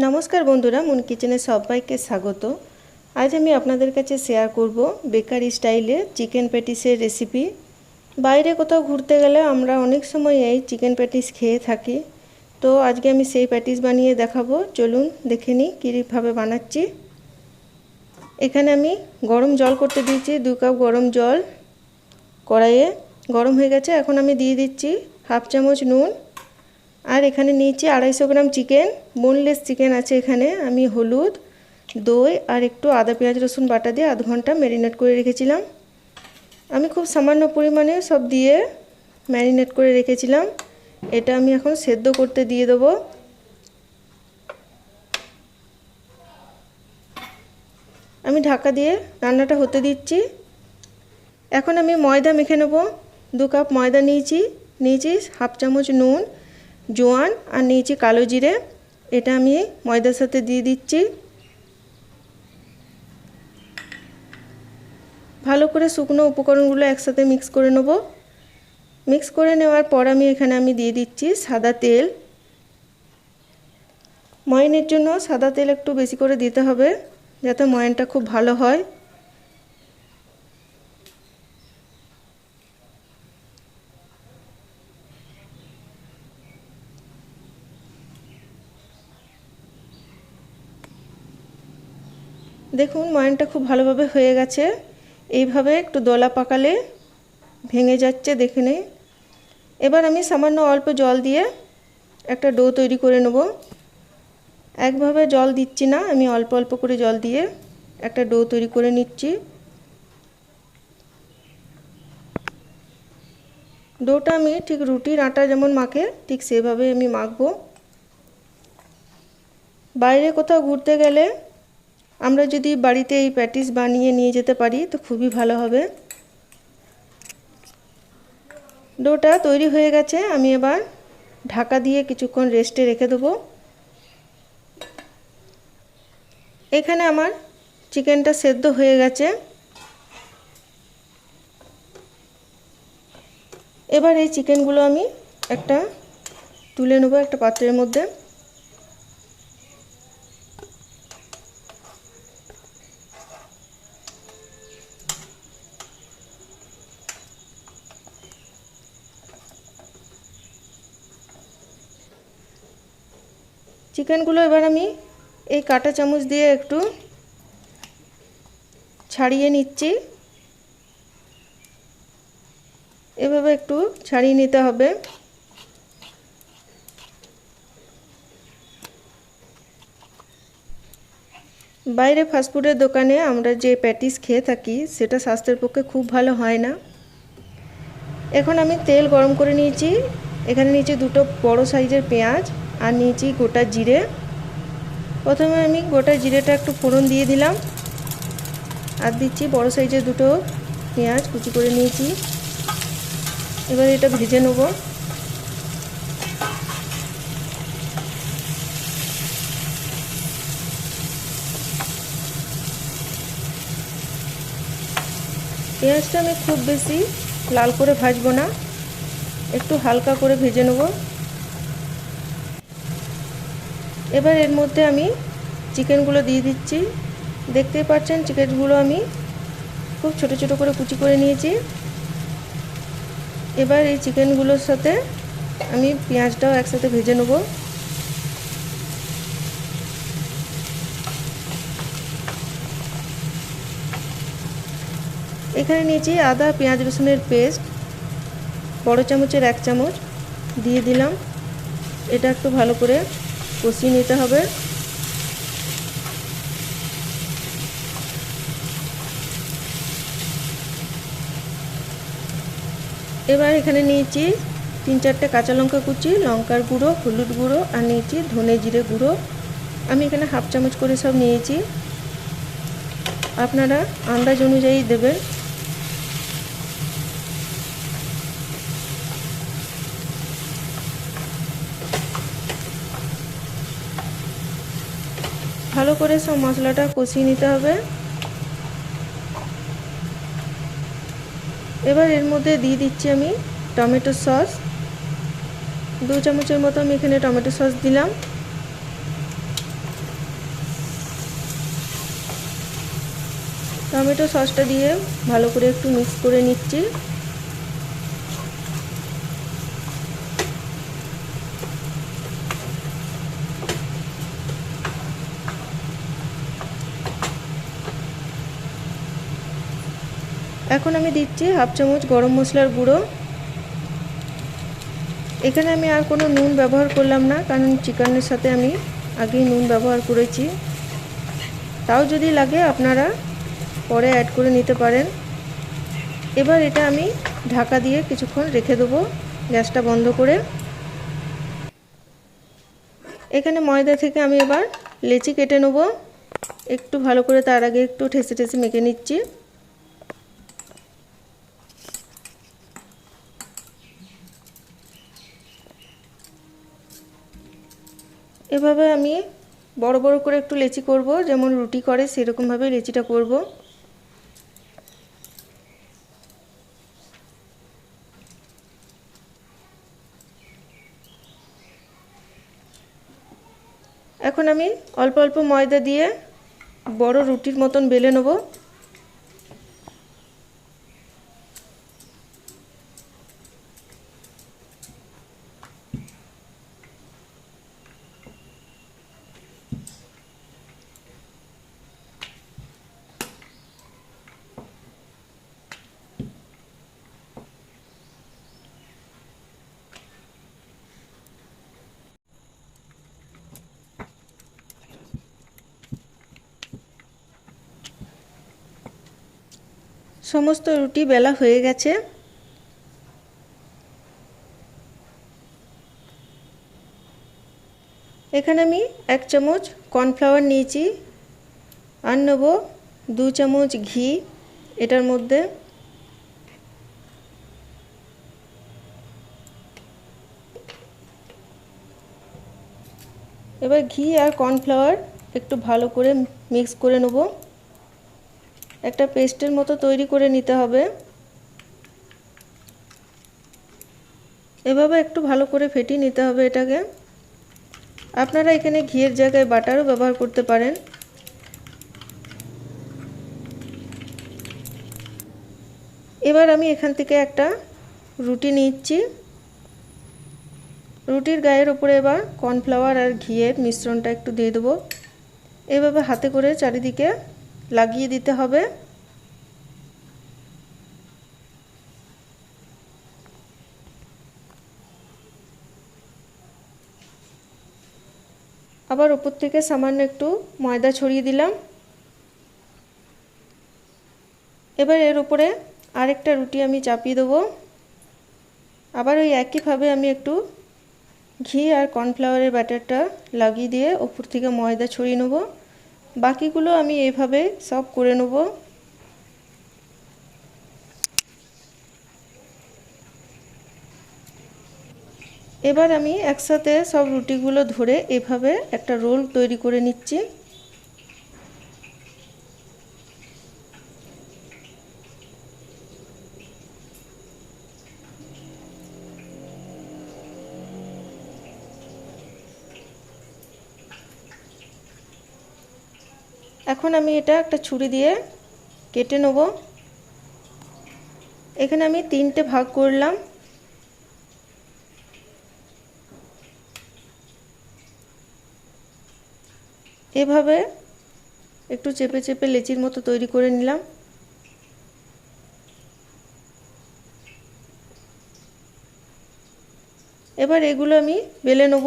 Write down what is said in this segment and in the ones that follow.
নমস্কার বন্ধুরা, মুন কিচেনে সবাইকে স্বাগত। আজ আমি আপনাদের কাছে শেয়ার করব বেকারি স্টাইলে চিকেন প্যাটিসের রেসিপি। বাইরে কোথাও ঘুরতে গেলে আমরা অনেক সময় এই চিকেন প্যাটিস খেয়ে থাকি। তো আজকে আমি সেই প্যাটিস বানিয়ে দেখাবো। চলুন দেখে নিই কীভাবে বানাচ্ছি। এখানে আমি গরম জল করতে দিয়েছি, 2 কাপ গরম জল কড়াইয়ে গরম হয়ে গেছে। এখন আমি দিয়ে দিচ্ছি হাফ চামচ নুন, আর এখানে নিয়েছি 250 গ্রাম চিকেন, বোনলেস চিকেন আছে এখানে। আমি হলুদ, দই আর একটু আদা পেঁয়াজ রসুন বাটা দিয়ে আধ ঘন্টা ম্যারিনেট করে রেখেছিলাম। আমি খুব সামান্য পরিমাণে সব দিয়ে ম্যারিনেট করে রেখেছিলাম। এটা আমি এখন সেদ্ধ করতে দিয়ে দেবো। আমি ঢাকা দিয়ে রান্নাটা হতে দিচ্ছি। এখন আমি ময়দা মেখে নেব। 2 কাপ ময়দা নিয়েছি হাফ চামচ নুন, জোয়ান আর নিয়েছি কালো জিরে। এটা আমি ময়দার সাথে দিয়ে দিচ্ছি। ভালো করে শুকনো উপকরণগুলো একসাথে মিক্স করে নেব। মিক্স করে নেওয়ার পর আমি দিয়ে দিচ্ছি সাদা তেল। ময়ানের জন্য সাদা তেল একটু বেশি করে দিতে হবে, যাতে ময়ানটা খুব ভালো হয়। দেখুন ময়ানটা খুব ভালোভাবে হয়ে গেছে। এইভাবে একটু দলা পাকালে ভেঙে যাচ্ছে, দেখে নিন। এবার আমি সামান্য অল্প জল দিয়ে একটা ডো তৈরি করে নেব। একভাবে জল দিচ্ছি না, আমি অল্প অল্প করে জল দিয়ে একটা ডো তৈরি করে নিচ্ছি। ডোটা আমি ঠিক রুটির আটা যেমন মাখে ঠিক সেভাবে আমি মাখবো। বাইরে কোথাও ঘুরতে গেলে আমরা যদি বাড়িতে এই প্যাটিস বানিয়ে নিয়ে যেতে পারি তো খুবই ভালো হবে। ডোটা তৈরি হয়ে গেছে। আমি এবার ঢাকা দিয়ে কিছুক্ষণ রেস্টে রেখে দেবো। এখানে আমার চিকেনটা সেদ্ধ হয়ে গেছে। এবার এই চিকেনগুলো আমি তুলে নেব একটা পাত্রের মধ্যে। চিকেনগুলো এবার আমি এই কাঁটা চামচ দিয়ে একটু ছাড়িয়ে নিচ্ছি। এভাবে একটু ছাড়িয়ে নিতে হবে। বাইরে ফাস্টফুডের দোকানে আমরা যে প্যাটিস খেয়ে থাকি সেটা স্বাস্থ্যের পক্ষে খুব ভালো হয় না। এখন আমি তেল গরম করে নিয়েছি। এখানে নিয়েছি 2টো বড় সাইজের পেঁয়াজ আর নিয়েছি গোটা জিরে। প্রথমে আমি গোটা জিরেটা একটু ফোড়ন দিয়ে দিলাম, আর দিচ্ছি বড় সাইজের 2টো পেঁয়াজ কুচি করে নিয়েছি। এবার এটা ভেজে নেব। পেঁয়াজটা আমি খুব বেশি লাল করে ভাজবো না, একটু হালকা করে ভেজে নেব। এবার এর মধ্যে আমি চিকেনগুলো দিয়ে দিচ্ছি। দেখতেই পাচ্ছেন চিকেনগুলো আমি খুব ছোট ছোট করে কুচি করে নিয়েছি। এবার এই চিকেনগুলোর সাথে আমি পেঁয়াজটাও একসাথে ভেজে নেব। এখানে নিয়েছি আদা পেঁয়াজ রসুনের পেস্ট, বড় চামচের 1 চামচ দিয়ে দিলাম। এটা একটু ভালো করে কষিয়ে নিতে হবে। এবার এখানে নিয়েছি 3-4টে কাঁচা লঙ্কা কুচি, লঙ্কার গুঁড়ো, হলুদ গুঁড়ো আর নিয়েছি ধনে জিরে গুঁড়ো। আমি এখানে হাফ চামচ করে সব নিয়েছি, আপনারা আন্দাজ অনুযায়ী দেবেন। ভালো করে সব মশলাটা কষিয়ে নিতে হবে। এবার এর মধ্যে দিয়ে দিচ্ছি আমি টমেটো সস। 2 চামচের মতো আমি এখানে টমেটো সস দিলাম। টমেটো সসটা দিয়ে ভালো করে একটু মিক্স করে নিচ্ছি। এখন আমি দিচ্ছি হাফ চামচ গরম মশলার গুঁড়ো। এখানে আমি আর কোনো নুন ব্যবহার করলাম না, কারণ চিকেনের সাথে আমি আগেই নুন ব্যবহার করেছি। তাও যদি লাগে আপনারা পরে অ্যাড করে নিতে পারেন। এবার এটা আমি ঢাকা দিয়ে কিছুক্ষণ রেখে দেবো, গ্যাসটা বন্ধ করে। এখানে ময়দা থেকে আমি এবার লেচি কেটে নেব। একটু ভালো করে তার আগে একটু ঠেসে ঠেসে মেখে নিচ্ছি। এভাবে আমি বড় বড় করে একটু লেচি করব, যেমন রুটি করে সেরকমভাবে লেচিটা করব। এখন আমি অল্প অল্প ময়দা দিয়ে বড় রুটির মতন বেলে নেব। সমস্ত রুটি বেলা হয়ে গেছে। এখানে আমি 1 চামচ কর্নফ্লাওয়ার নিয়েছি, আর নেব 2 চামচ ঘি এটার মধ্যে। এবার ঘি আর কর্নফ্লাওয়ার একটু ভালো করে মিক্স করে নেব। একটা পেস্টের মতো তৈরি করে নিতে হবে। এভাবে একটু ভালো করে ফেটিয়ে নিতে হবে এটাকে। আপনারা এখানে ঘিয়ের জায়গায় বাটারও ব্যবহার করতে পারেন। এবার আমি এখান থেকে একটা রুটি নিচ্ছি। রুটির গায়ের উপরে এবার কর্নফ্লাওয়ার আর ঘিয়ের মিশ্রণটা একটু দিয়ে দেবো। এভাবে হাতে করে চারিদিকে লাগিয়ে দিতে হবে। আবার উপর থেকে সামান্য একটু ময়দা ছড়িয়ে দিলাম। এবার এর উপরে আরেকটা রুটি আমি চাপিয়ে দেবো। আবার ওই একইভাবে আমি একটু ঘি আর কর্নফ্লাওয়ারের ব্যাটারটা লাগিয়ে দিয়ে উপর থেকে ময়দা ছড়িয়ে নেব। বাকিগুলো আমি এইভাবে সব করে নেব। এবার আমি একসাথে সব রুটিগুলো ধরে এভাবে একটা রোল তৈরি করে নিচ্ছি। এখন আমি এটা একটা ছুরি দিয়ে কেটে নেব। এখানে আমি 3টে ভাগ করলাম। এভাবে একটু চেপে চেপে লেচির মতো তৈরি করে নিলাম। এবার এগুলো আমি বেলে নেব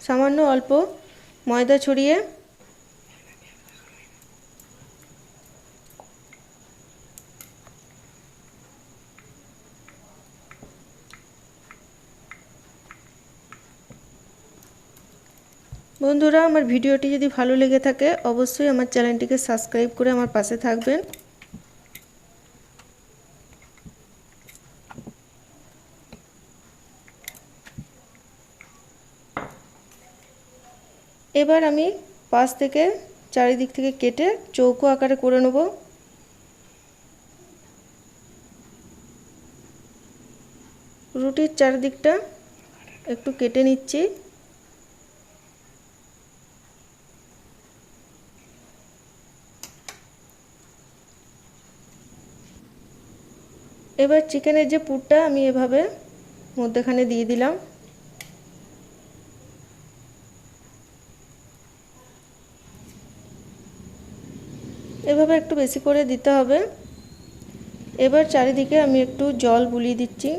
সামান্য অল্প ময়দা ছড়িয়ে। বন্ধুরা, আমার ভিডিওটি যদি ভালো লেগে থাকে অবশ্যই আমার চ্যানেলটিকে সাবস্ক্রাইব করে আমার পাশে থাকবেন। এবার আমি পাশ থেকে চারিদিক থেকে কেটে চৌকো আকারে করে নেব। রুটির চারিদিকটা একটু কেটে নিচ্ছি। এবার চিকেনের যে পুরটা আমি এভাবে মধ্যখানে দিয়ে দিলাম। এভাবে একটু বেশি করে দিতে হবে। এবার চারিদিকে আমি একটু জল বুলিয়ে দিচ্ছি।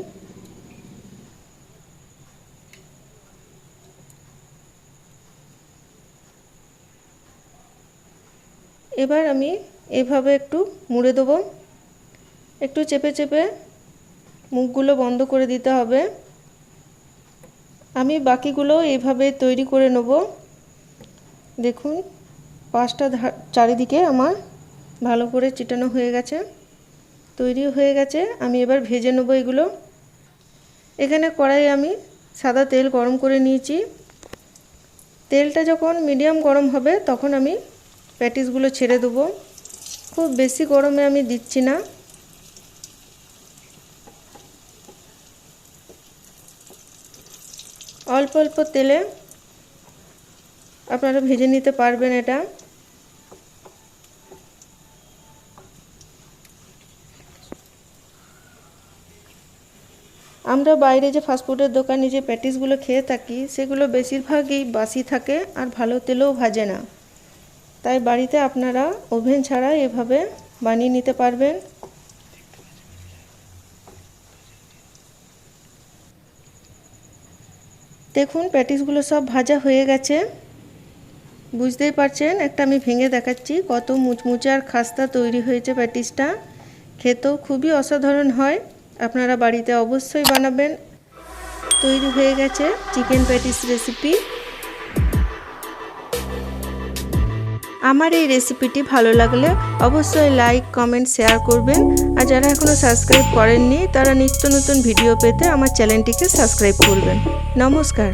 এবার আমি এভাবে একটু মুড়ে দেবো। একটু চেপে চেপে মুখগুলো বন্ধ করে দিতে হবে। আমি বাকিগুলো এইভাবে তৈরি করে নেব। দেখুন পাঁচটা চারিদিকে আমার ভালো করে চিটানো হয়ে গেছে, তৈরি হয়ে গেছে। আমি এবার ভেজে নেব এগুলো। এখানে কড়াইয়ে আমি সাদা তেল গরম করে নিয়েছি। তেলটা যখন মিডিয়াম গরম হবে তখন আমি প্যাটিসগুলো ছেড়ে দেবো। খুব বেশি গরমে আমি দিচ্ছি না। অল্প অল্প তেলে আপনারা ভেজে নিতে পারবেন এটা। আমরা বাইরে যে ফাস্টফুডের দোকানে যে প্যাটিসগুলো খেয়ে থাকি সেগুলো বেশিরভাগই বাসি থাকে আর ভালো তেলেও ভাজে না। তাই বাড়িতে আপনারা ওভেন ছাড়া এভাবে বানিয়ে নিতে পারবেন। দেখুন প্যাটিসগুলো সব ভাজা হয়ে গেছে, বুঝতেই পারছেন। একটা আমি ভেঙে দেখাচ্ছি কত মুচমুচে আর খাস্তা তৈরি হয়েছে প্যাটিসটা। খেতেও খুবই অসাধারণ হয়, আপনারা বাড়িতে অবশ্যই বানাবেন। তৈরি হয়ে গেছে চিকেন প্যাটিস রেসিপি। আমার এই রেসিপিটি ভালো লাগলে অবশ্যই লাইক কমেন্ট শেয়ার করবেন। আর যারা এখনও সাবস্ক্রাইব করেননি তারা নিত্য নতুন ভিডিও পেতে আমার চ্যানেলটিকে সাবস্ক্রাইব করবেন। নমস্কার।